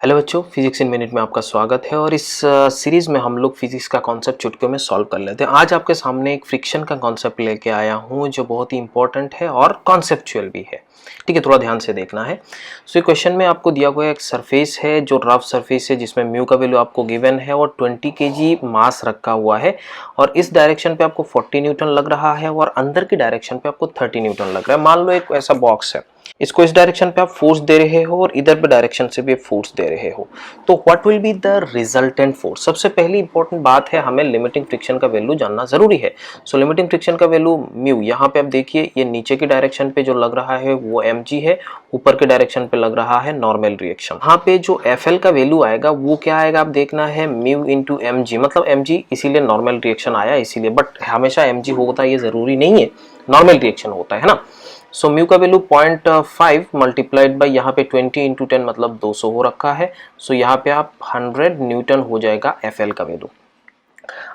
Hello बच्चों, physics in minute में आपका स्वागत है। और इस सीरीज में हम लोग फिजिक्स का कॉन्सेप्ट चुटकियों में सॉल्व कर लेते हैं। आज आपके सामने एक फ्रिक्शन का कॉन्सेप्ट लेके आया हूं जो बहुत ही इंपॉर्टेंट है और कॉन्सेप्चुअल भी है। ठीक है, थोड़ा ध्यान से देखना है। सो ये क्वेश्चन में आपको दिया हुआ एक सरफेस है जो रफ सरफेस है, जिसमें म्यू का वैल्यू आपको गिवन है और 20 kg मास रखा हुआ है। और इस डायरेक्शन पे आपको 40 न्यूटन लग रहा है और अंदर की डायरेक्शन पे आपको 30 न्यूटन लग रहा है। मान लो एक ऐसा बॉक्स है, इसको इस डायरेक्शन पे आप फोर्स दे रहे हो और इधर पे डायरेक्शन से भी फोर्स दे रहे हो, तो what will be the resultant force. सबसे पहली इंपॉर्टेंट बात है, हमें लिमिटिंग फ्रिक्शन का वैल्यू जानना जरूरी है। सो लिमिटिंग फ्रिक्शन का वैल्यू म्यू, यहाँ पे आप देखिए ये नीचे की डायरेक्शन पे जो लग रहा है वो mg है, ऊपर के डायरेक्शन पे लग रहा है नॉर्मल रिएक्शन। यहाँ पे जो FL का वैल्यू आएगा वो क्या आएगा, आप देखना है म्यू इंटू mg, मतलब mg इसीलिए नॉर्मल रिएक्शन आया इसीलिए, बट हमेशा mg होता है ये जरूरी नहीं है, नॉर्मल रिएक्शन होता है ना। सो म्यू का वैल्यू 0.5 मल्टीप्लाइड बाई यहाँ पे 20 इंटू 10 मतलब 200 हो रखा है। सो यहाँ पे आप 100 न्यूटन हो जाएगा FL का वैल्यू।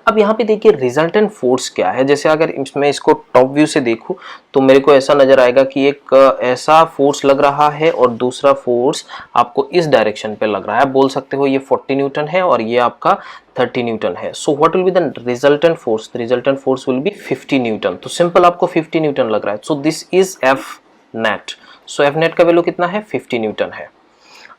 अब यहाँ पे देखिए रिजल्टेंट फोर्स क्या है। जैसे अगर मैं इसको टॉप व्यू से देखूं तो मेरे को ऐसा नजर आएगा कि एक ऐसा फोर्स लग रहा है और दूसरा फोर्स आपको इस डायरेक्शन पे लग रहा है। आप बोल सकते हो ये 40 न्यूटन है और ये आपका 30 न्यूटन है। So what will be the resultant force, the resultant force will be 50 Newton. तो सिंपल आपको 50 न्यूटन लग रहा है, so this is F net. So F net का वैल्यू कितना है, 50 न्यूटन है।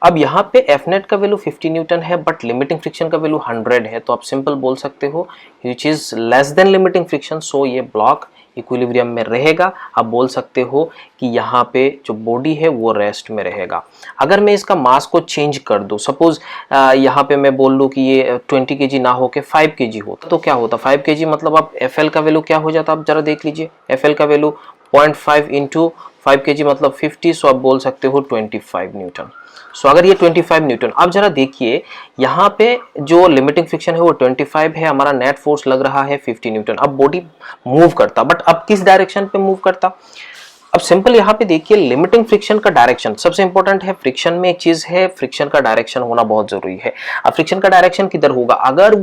अब यहाँ पे एफ नेट का वैल्यू 50 न्यूटन है बट लिमिटिंग फ्रिक्शन का वैल्यू 100 है, तो आप सिंपल बोल सकते हो which is less than limiting friction, सो ये ब्लॉक इक्विलिब्रियम में रहेगा। आप बोल सकते हो कि यहाँ पे जो बॉडी है वो रेस्ट में रहेगा। अगर मैं इसका मास को चेंज कर दूं, सपोज यहाँ पे मैं बोल लूँ कि ये 20 kg ना होके 5 kg होता, तो क्या होता 5 kg मतलब आप FL का वैल्यू क्या हो जाता, आप जरा देख लीजिए। FL का वैल्यू 0.5 इंटू 5 kg मतलब 50, सो आप बोल सकते हो 25 न्यूटन। सो अगर ये 25 न्यूटन, अब जरा देखिए यहाँ पे जो लिमिटिंग फ्रिक्शन है वो 25 है, हमारा नेट फोर्स लग रहा है 50 न्यूटन। अब बॉडी मूव करता, बट अब किस डायरेक्शन पे मूव करता। अब सिंपल यहाँ पे देखिए लिमिटिंग फ्रिक्शन का डायरेक्शन सबसे इंपॉर्टेंट है। फ्रिक्शन में एक चीज है, फ्रिक्शन का डायरेक्शन होना बहुत जरूरी है। अब फ्रिक्शन का डायरेक्शन किधर होगा, अगर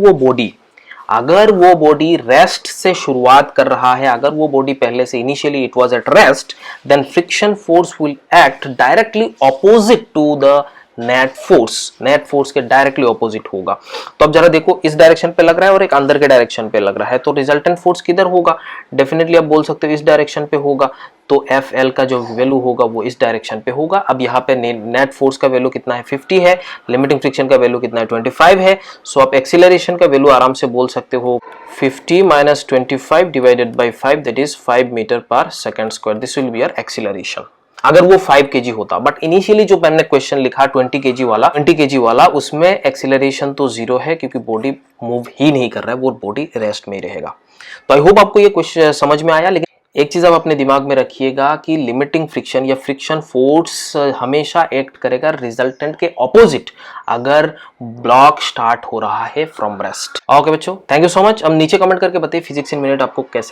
वो बॉडी रेस्ट से शुरुआत कर रहा है, अगर वो बॉडी पहले से initially it was at rest, then friction force will act directly opposite to the net force के डायरेक्टली ऑपोजिट होगा। तो अब जरा देखो इस डायरेक्शन पे लग रहा है और एक अंदर के डायरेक्शन पे लग रहा है, तो रिजल्टेंट फोर्स किधर होगा, डेफिनेटली आप बोल सकते हो इस डायरेक्शन पे होगा। तो FL का जो वैल्यू होगा वो इस डायरेक्शन पे होगा। अब यहाँ पे नेट फोर्स का वैल्यू कितना है, 50 है, लिमिटिंग फ्रिक्शन का वैल्यू कितना है, 25 है। सो आप एक्सीलरेशन का वैल्यू आराम से बोल सकते हो 50 minus 25 divided by 5, that is 5 metre per second square. This will be your acceleration अगर वो 5 kg होता। बट इनिशियली जो मैंने क्वेश्चन लिखा 20 kg वाला उसमें एक्सीलरेशन तो जीरो है क्योंकि बॉडी मूव ही नहीं कर रहा है, वो बॉडी रेस्ट में ही रहेगा। तो आई होप आपको ये क्वेश्चन समझ में आया। लेकिन एक चीज आप अपने दिमाग में रखिएगा कि लिमिटिंग फ्रिक्शन या फ्रिक्शन फोर्स हमेशा एक्ट करेगा रिजल्टेंट के ऑपोजिट अगर ब्लॉक स्टार्ट हो रहा है फ्रॉम रेस्ट। ओके बच्चों, थैंक यू सो मच। अब नीचे कमेंट करके बताइए फिजिक्स इन मिनट आपको कैसे